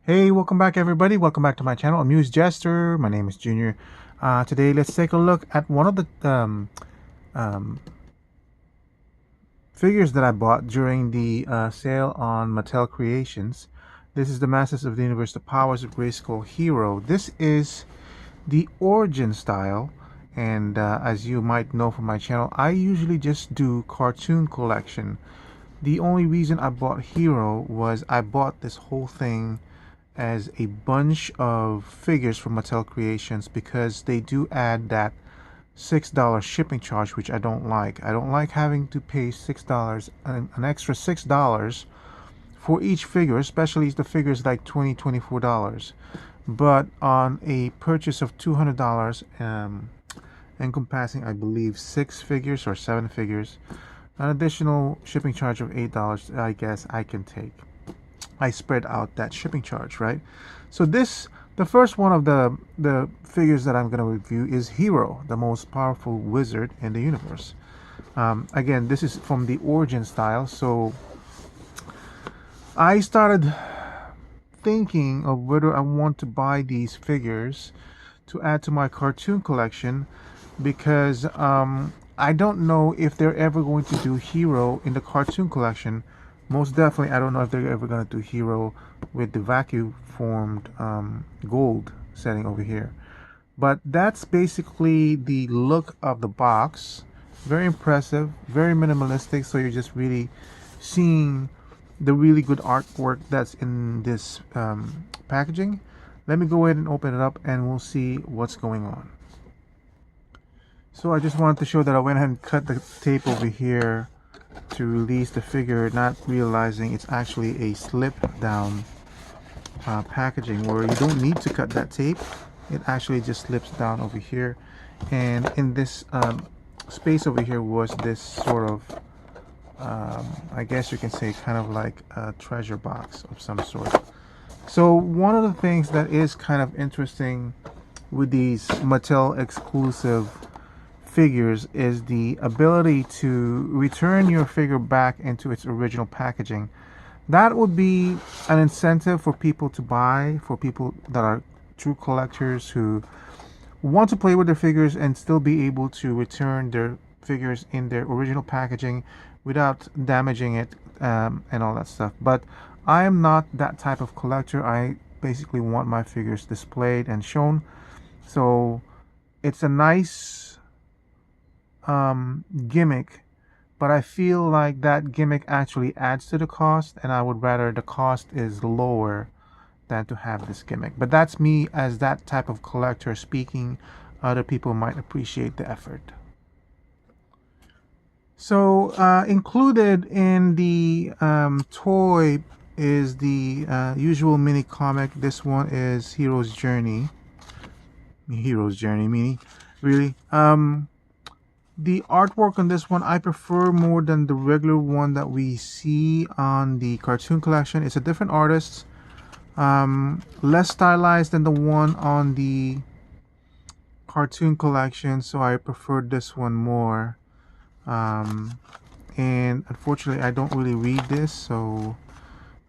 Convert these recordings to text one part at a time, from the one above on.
Hey, welcome back everybody. Welcome back to my channel, Amused Jester. My name is Junior. Today, let's take a look at one of the um, figures that I bought during the sale on Mattel Creations. This is the Masters of the Universe, the Powers of Grayskull Hero. This is the origin style, and as you might know from my channel, I usually just do cartoon collection. The only reason I bought Hero was I bought this whole thing as a bunch of figures from Mattel Creations because they do add that $6 shipping charge, which I don't like. I don't like having to pay $6, an extra $6 for each figure, especially the figures like $24. But on a purchase of $200, encompassing, I believe, 6 figures or 7 figures, an additional shipping charge of $8, I guess I can take. I spread out that shipping charge, right? So the first one of the figures that I'm going to review is Hero, the most powerful wizard in the universe. Again, this is from the origin style. So I started thinking of whether I want to buy these figures to add to my cartoon collection because I don't know if they're ever going to do Hero in the cartoon collection. Most definitely, I don't know if they're ever going to do Hero with the vacuum formed gold setting over here. But that's basically the look of the box. Very impressive, very minimalistic. So you're just really seeing the really good artwork that's in this packaging. Let me go ahead and open it up and we'll see what's going on. So I just wanted to show that I went ahead and cut the tape over here to release the figure, not realizing it's actually a slip down packaging where you don't need to cut that tape. It actually just slips down over here, and in this space over here was this sort of I guess you can say kind of like a treasure box of some sort. So one of the things that is kind of interesting with these Mattel exclusive figures is the ability to return your figure back into its original packaging. That would be an incentive for people to buy, for people that are true collectors who want to play with their figures and still be able to return their figures in their original packaging without damaging it and all that stuff. But I am not that type of collector. I basically want my figures displayed and shown. So it's a nice gimmick, but I feel like that gimmick actually adds to the cost, and I would rather the cost is lower than to have this gimmick. But that's me as that type of collector speaking. Other people might appreciate the effort. So included in the toy is the usual mini comic. This one is Hero's Journey mini, really. The artwork on this one I prefer more than the regular one that we see on the cartoon collection. It's a different artist, less stylized than the one on the cartoon collection, so I prefer this one more. And unfortunately I don't really read this, so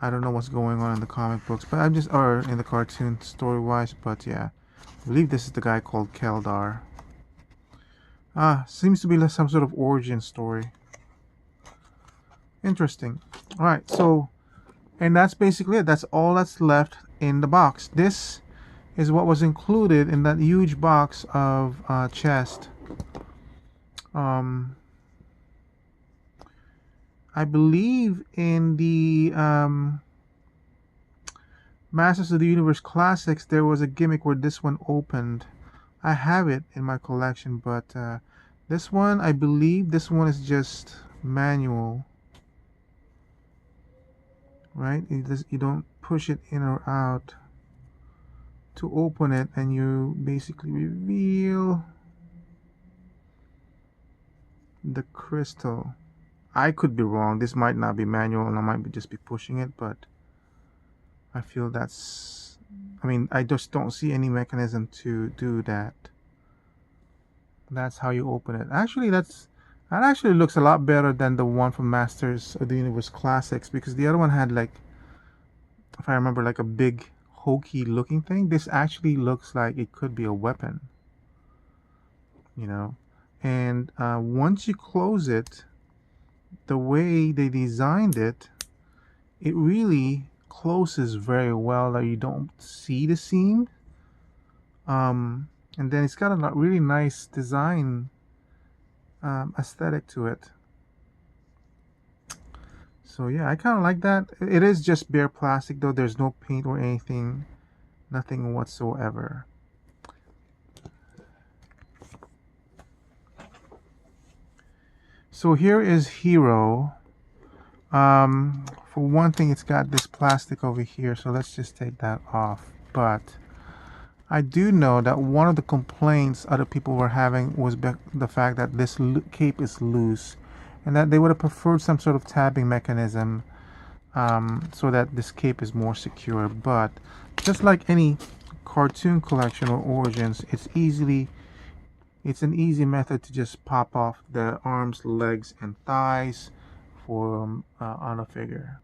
I don't know what's going on in the comic books, but I'm just, or in the cartoon story wise, but yeah, I believe this is the guy called Keldar. Seems to be like some sort of origin story. Interesting. Alright, so, and that's basically it. That's all that's left in the box. This is what was included in that huge box of chest. I believe in the Masters of the Universe Classics, there was a gimmick where this one opened. I have it in my collection, but this one, I believe this one is just manual, right? You don't push it in or out to open it, and you basically reveal the crystal. I could be wrong. This might not be manual, and I might just be pushing it, but I feel that's, I mean, I just don't see any mechanism to do that. That's how you open it. Actually, that actually looks a lot better than the one from Masters of the Universe Classics, because the other one had, like, if I remember, like a big hokey looking thing. This actually looks like it could be a weapon, you know. And once you close it, the way they designed it, it really closes very well that you don't see the seam. And then it's got a really nice design aesthetic to it. So yeah, I kind of like that. It is just bare plastic though. There's no paint or anything, nothing whatsoever. So here is Hero. For one thing, it's got this plastic over here, so let's just take that off. But I do know that one of the complaints other people were having was the fact that this cape is loose, and that they would have preferred some sort of tabbing mechanism so that this cape is more secure. But just like any cartoon collection or origins, it's an easy method to just pop off the arms, legs, and thighs for on a figure.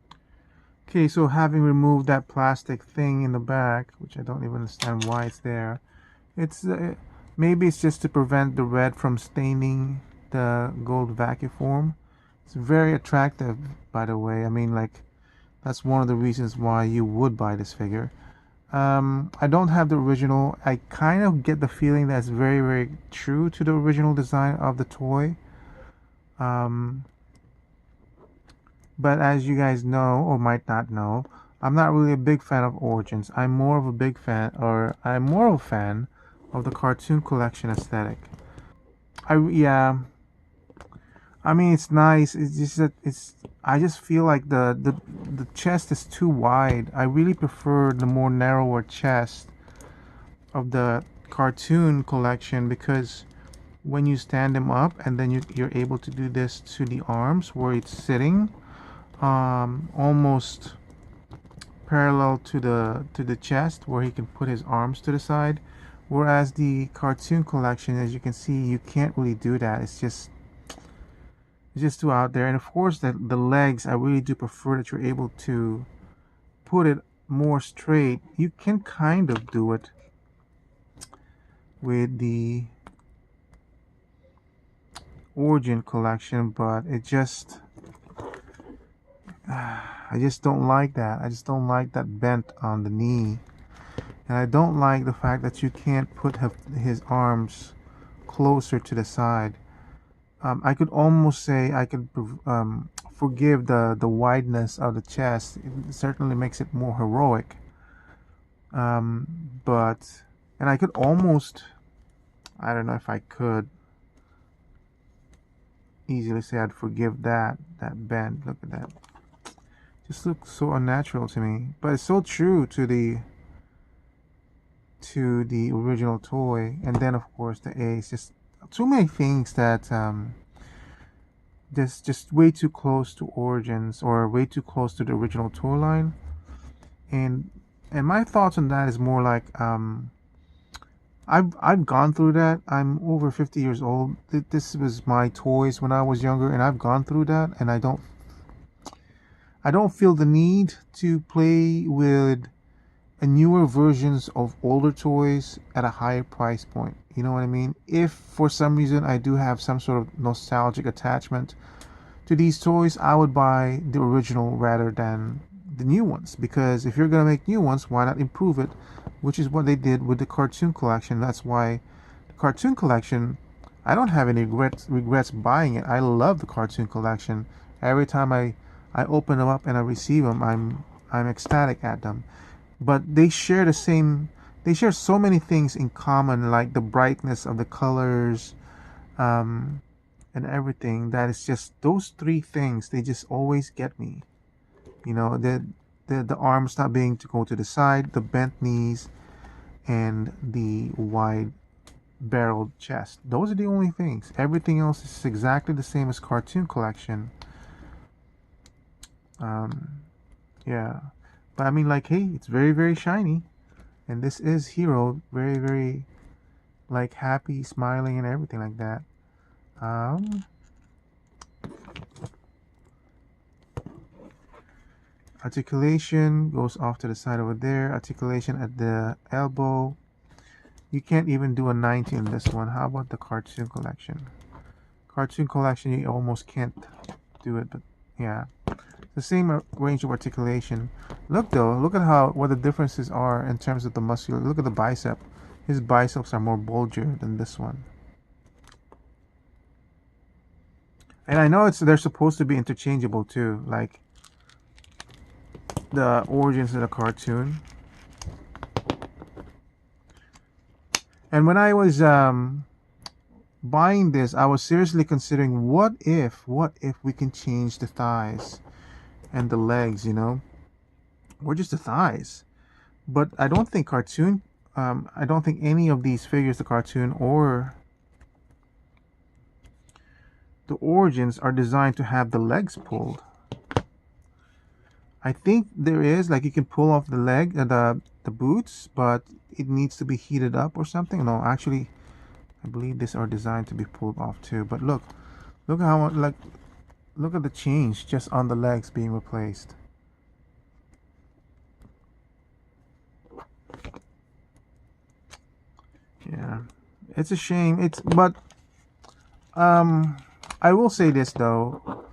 Okay, so having removed that plastic thing in the back, which I don't even understand why it's there, it's maybe it's just to prevent the red from staining the gold vacuum form. It's very attractive, by the way. I mean, like, that's one of the reasons why you would buy this figure. I don't have the original. I kind of get the feeling that it's very, very true to the original design of the toy. But as you guys know, or might not know, I'm not really a big fan of Origins. I'm more of a fan of the cartoon collection aesthetic. Yeah. I mean, it's nice. It's just that I just feel like the chest is too wide. I really prefer the more narrower chest of the cartoon collection, because when you stand them up and then you're able to do this to the arms where it's sitting, almost parallel to the chest where he can put his arms to the side. Whereas the cartoon collection, as you can see, you can't really do that. It's just too out there. And of course, the legs, I really do prefer that you're able to put it more straight. You can kind of do it with the Origin collection, but it just I just don't like that. I just don't like that bent on the knee. And I don't like the fact that you can't put his arms closer to the side. I could almost say I could forgive the wideness of the chest. It certainly makes it more heroic. But, and I could almost, I don't know if I could easily say I'd forgive that bend. Look at that. Just looks so unnatural to me, but it's so true to the original toy. And then of course the Ace, just too many things that just way too close to Origins, or way too close to the original toy line. And my thoughts on that is more like I've gone through that. I'm over 50 years old. This was my toys when I was younger, and I've gone through that, and I don't feel the need to play with newer versions of older toys at a higher price point. You know what I mean? If for some reason I do have some sort of nostalgic attachment to these toys, I would buy the original rather than the new ones. Because if you're going to make new ones, why not improve it? Which is what they did with the cartoon collection. That's why the cartoon collection, I don't have any regrets buying it. I love the cartoon collection. Every time I open them up and I receive them, I'm ecstatic at them. But they share so many things in common, like the brightness of the colors, and everything. That is just those three things. They just always get me. You know, the arms not being to go to the side, the bent knees, and the wide barreled chest. Those are the only things. Everything else is exactly the same as cartoon collection. Yeah, but I mean, like, hey, it's very, very shiny, and this is Hero, very, very, like, happy, smiling, and everything like that. Articulation goes off to the side over there. Articulation at the elbow. You can't even do a 90 in this one. How about the cartoon collection? Cartoon collection, you almost can't do it, but yeah. The same range of articulation. Look though, look at how what the differences are in terms of the muscular. Look at the bicep. His biceps are more bulgier than this one. And I know they're supposed to be interchangeable too, like the origins of the cartoon. And when I was buying this, I was seriously considering what if we can change the thighs and the legs, you know, or just the thighs. But I don't think cartoon, I don't think any of these figures, the cartoon or the origins, are designed to have the legs pulled. I think there is, like, you can pull off the leg, the boots, but it needs to be heated up or something. No, actually, I believe these are designed to be pulled off too. But look how, like, look at the change just on the legs being replaced. Yeah, it's a shame. But I will say this though.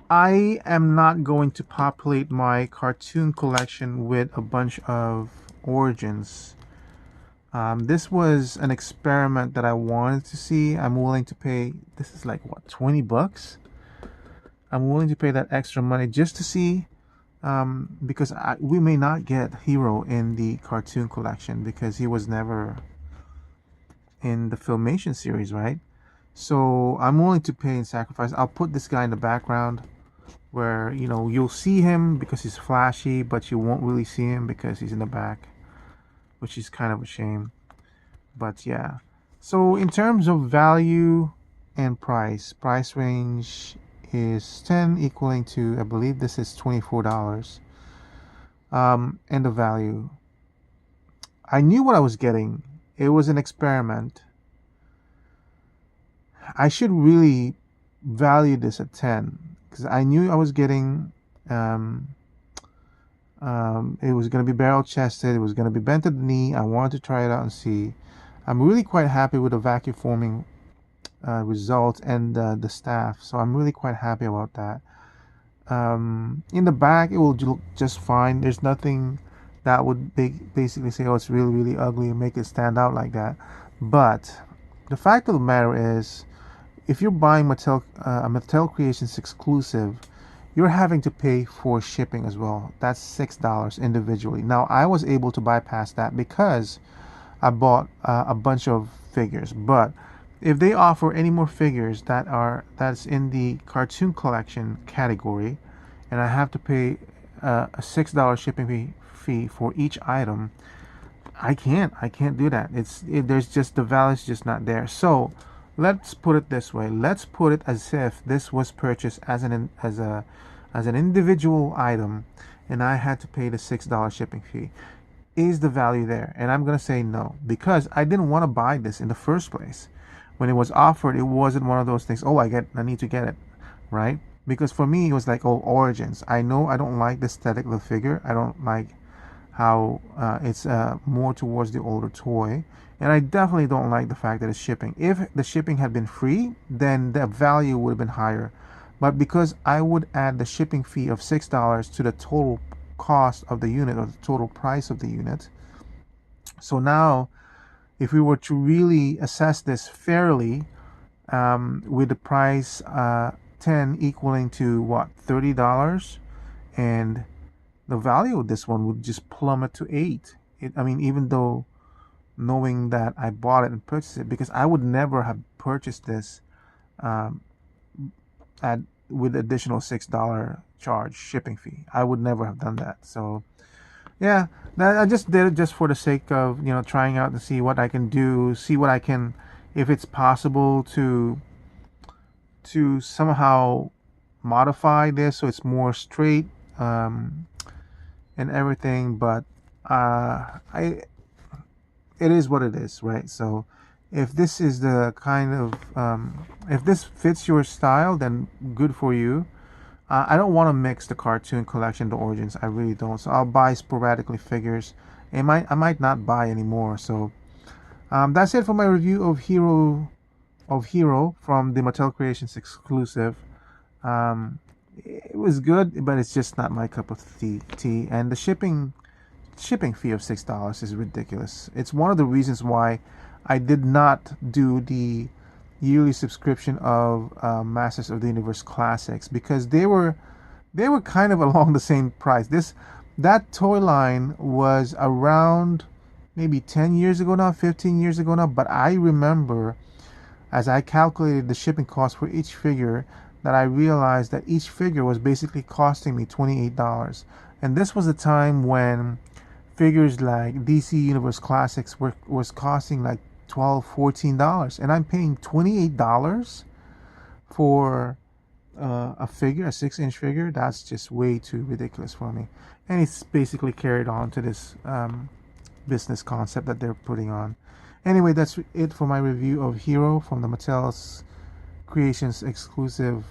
I am not going to populate my cartoon collection with a bunch of origins. This was an experiment that I wanted to see. I'm willing to pay, this is like what, 20 bucks? I'm willing to pay that extra money just to see, because we may not get Hero in the cartoon collection because he was never in the Filmation series, right? So I'm willing to pay and sacrifice. I'll put this guy in the background where, you know, you'll see him because he's flashy, but you won't really see him because he's in the back, which is kind of a shame. But yeah, so in terms of value and price range is 10 equaling to, I believe this is $24. And the value, I knew what I was getting. It was an experiment. I should really value this at 10 because I knew I was getting it was going to be barrel chested, it was going to be bent at the knee. I wanted to try it out and see. I'm really quite happy with the vacuum forming result and the staff, so I'm really quite happy about that. In the back it will look just fine. There's nothing that would basically say, oh, it's really ugly and make it stand out like that. But the fact of the matter is, if you're buying a Mattel Creations exclusive, you're having to pay for shipping as well. That's $6 individually. Now, I was able to bypass that because I bought a bunch of figures. But if they offer any more figures that's in the cartoon collection category, and I have to pay a $6 shipping fee for each item, I can't do that. There's just, the value's just not there. So let's put it this way. Let's put it as if this was purchased as an individual item and I had to pay the $6 shipping fee. Is the value there? And I'm going to say no, because I didn't want to buy this in the first place. When it was offered, it wasn't one of those things, oh, I need to get it, right? Because for me, it was like, oh, origins. I know I don't like the aesthetic of the figure. I don't like how it's more towards the older toy. And I definitely don't like the fact that it's shipping. If the shipping had been free, then the value would have been higher. But because I would add the shipping fee of $6 to the total cost of the unit, or the total price of the unit, so now if we were to really assess this fairly, with the price 10 equaling to what, $30, and the value of this one would just plummet to 8. I mean, even though knowing that I bought it and purchased it, because I would never have purchased this with additional $6 charge shipping fee. I would never have done that. So yeah, I just did it just for the sake of, you know, trying out to see what I can do, see what I can, if it's possible to somehow modify this so it's more straight and everything. But it is what it is, right? So if this is the kind of if this fits your style, then good for you. I don't want to mix the cartoon collection, the origins. I really don't. So I'll buy sporadically figures. I might not buy anymore. So that's it for my review of Hero from the Mattel Creations exclusive. Um, it was good, but it's just not my cup of tea. And the shipping fee of $6 is ridiculous. It's one of the reasons why I did not do the yearly subscription of Masters of the Universe Classics, because they were kind of along the same price. That toy line was around maybe 10 years ago now, 15 years ago now, but I remember as I calculated the shipping cost for each figure that I realized that each figure was basically costing me $28. And this was a time when figures like DC Universe Classics was costing like $12, $14, and I'm paying $28 for a figure, a 6-inch figure. That's just way too ridiculous for me. And it's basically carried on to this business concept that they're putting on. Anyway, that's it for my review of Hero from the Mattel's Creations exclusive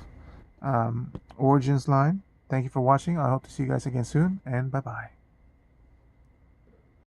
Origins line. Thank you for watching. I hope to see you guys again soon, and bye bye.